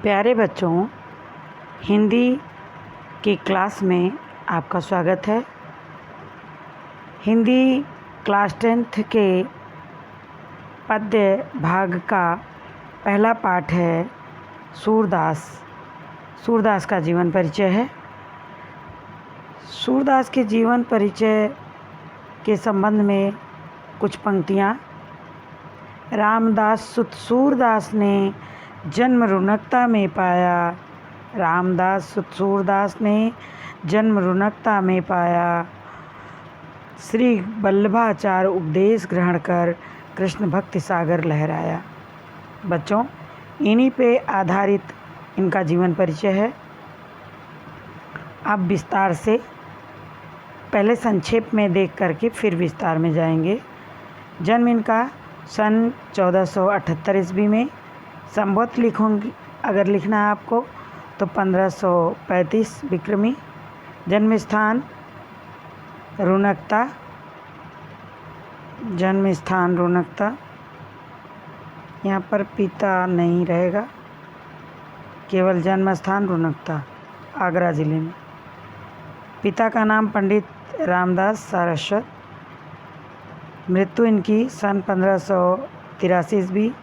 प्यारे बच्चों, हिंदी की क्लास में आपका स्वागत है। हिंदी क्लास 10th के पद्य भाग का पहला पाठ है सूरदास। सूरदास का जीवन परिचय है। सूरदास के जीवन परिचय के संबंध में कुछ पंक्तियाँ। रामदास सुत सूरदास ने जन्म रुनकता में पाया। रामदास सुत सूरदास ने जन्म रुनकता में पाया। श्री वल्लभाचार्य उपदेश ग्रहण कर कृष्ण भक्ति सागर लहराया। बच्चों, इन्हीं पे आधारित इनका जीवन परिचय है। अब विस्तार से पहले संक्षेप में देख करके फिर विस्तार में जाएंगे। जन्म इनका सन 1478 ईस्वी में। संवत लिखूंगी, अगर लिखना है आपको तो 1535 विक्रमी। जन्म स्थान रुनकता। जन्म स्थान रुनकता। यहाँ पर पिता नहीं रहेगा, केवल जन्म स्थान रुनकता, आगरा ज़िले में। पिता का नाम पंडित रामदास सारस्वत। मृत्यु इनकी सन 1583 ईस्वी,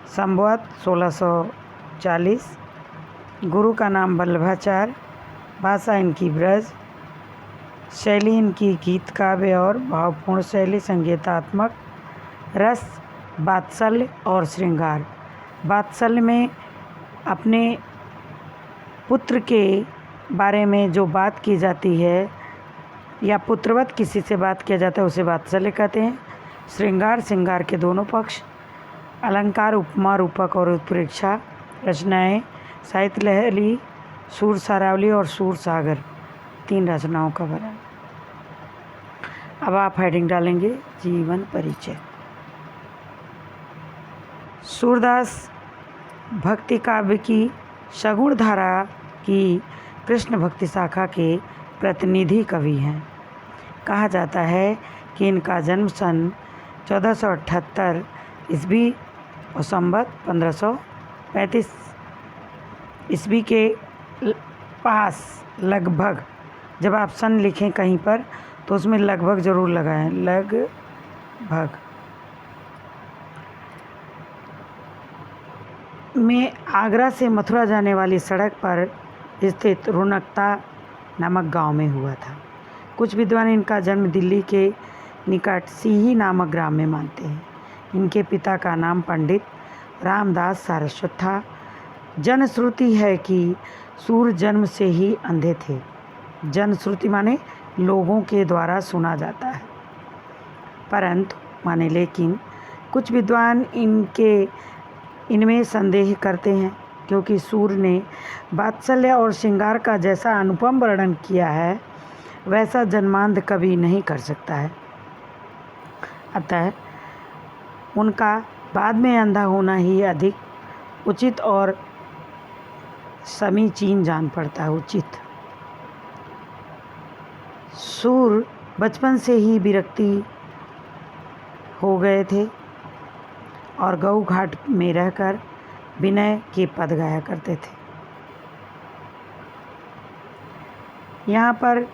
संवत 1640। गुरु का नाम वल्लभाचार्य। भाषा इनकी ब्रज। शैली इनकी गीत काव्य और भावपूर्ण शैली, संगीतात्मक। रस वात्सल्य और श्रृंगार। वात्सल्य में अपने पुत्र के बारे में जो बात की जाती है या पुत्रवत किसी से बात किया जाता है उसे वात्सल्य कहते हैं। श्रृंगार श्रृंगार के दोनों पक्ष। अलंकार, उपमा, रूपक और उत्प्रेक्षा। रचनाएं साहित्य लहरी, सूर सारावली और सूर सागर, 3 रचनाओं का वर्णन। अब आप हेडिंग डालेंगे जीवन परिचय। सूरदास भक्ति काव्य की सगुण धारा की कृष्ण भक्ति शाखा के प्रतिनिधि कवि हैं। कहा जाता है कि इनका जन्म सन 1478 ईस्वी और संवत 1535 ईस्वी के पास लगभग। जब आप सन लिखें कहीं पर तो उसमें लगभग ज़रूर लगाएं, लगभग में आगरा से मथुरा जाने वाली सड़क पर स्थित रुनकता नामक गांव में हुआ था। कुछ विद्वान इनका जन्म दिल्ली के निकट सीही नामक ग्राम में मानते हैं। इनके पिता का नाम पंडित रामदास सारस्वत था। जनश्रुति है कि सूर जन्म से ही अंधे थे। जनश्रुति माने लोगों के द्वारा सुना जाता है, परंतु माने लेकिन कुछ विद्वान इनमें संदेह करते हैं, क्योंकि सूर ने वात्सल्य और श्रृंगार का जैसा अनुपम वर्णन किया है वैसा जन्मांध कवि नहीं कर सकता है। अतः उनका बाद में अंधा होना ही अधिक उचित और समीचीन जान पड़ता है। उचित। सूर बचपन से ही विरक्ति हो गए थे और गऊ घाट में रहकर विनय के पद गाया करते थे। यहाँ पर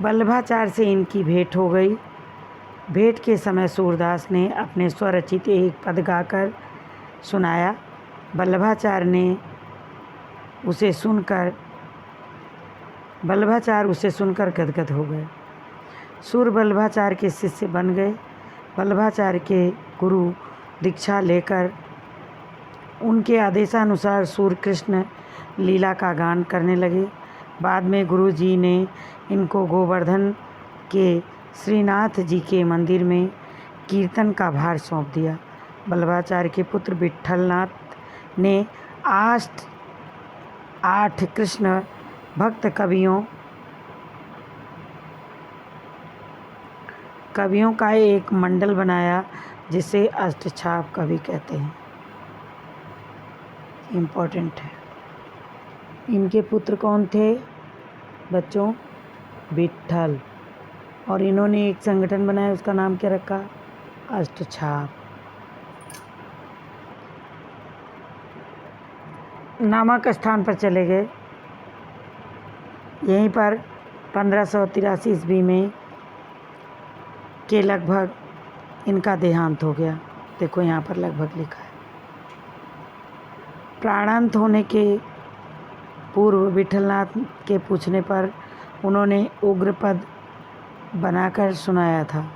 वल्लभाचार्य से इनकी भेंट हो गई। भेंट के समय सूरदास ने अपने स्वरचित एक पद गाकर सुनाया। वल्लभाचार्य उसे सुनकर गदगद हो गए। सूर वल्लभाचार्य के शिष्य बन गए। वल्लभाचार्य के गुरु दीक्षा लेकर उनके आदेशानुसार सूर कृष्ण लीला का गान करने लगे। बाद में गुरु जी ने इनको गोवर्धन के श्रीनाथ जी के मंदिर में कीर्तन का भार सौंप दिया। वल्लभाचार्य के पुत्र विट्ठलनाथ ने 8 कृष्ण भक्त कवियों का एक मंडल बनाया, जिसे अष्टछाप कवि कहते हैं। इम्पोर्टेंट है। इनके पुत्र कौन थे बच्चों? विट्ठल। और इन्होंने एक संगठन बनाया, उसका नाम क्या रखा? अष्टछाप। नामक स्थान पर चले गए। यहीं पर 1583 ईस्वी में के लगभग इनका देहांत हो गया। देखो यहाँ पर लगभग लिखा है। प्राणांत होने के पूर्व विठलनाथ के पूछने पर उन्होंने उग्रपद बनाकर सुनाया था।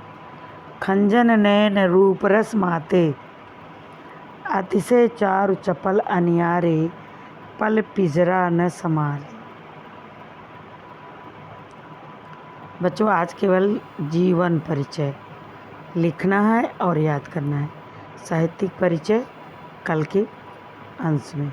खंजन नयन रूप रस माते, अतिशय चारु चपल अनियारे, पल पिजरा न संभाले। बच्चों, आज केवल जीवन परिचय लिखना है और याद करना है। साहित्यिक परिचय कल के अंश में।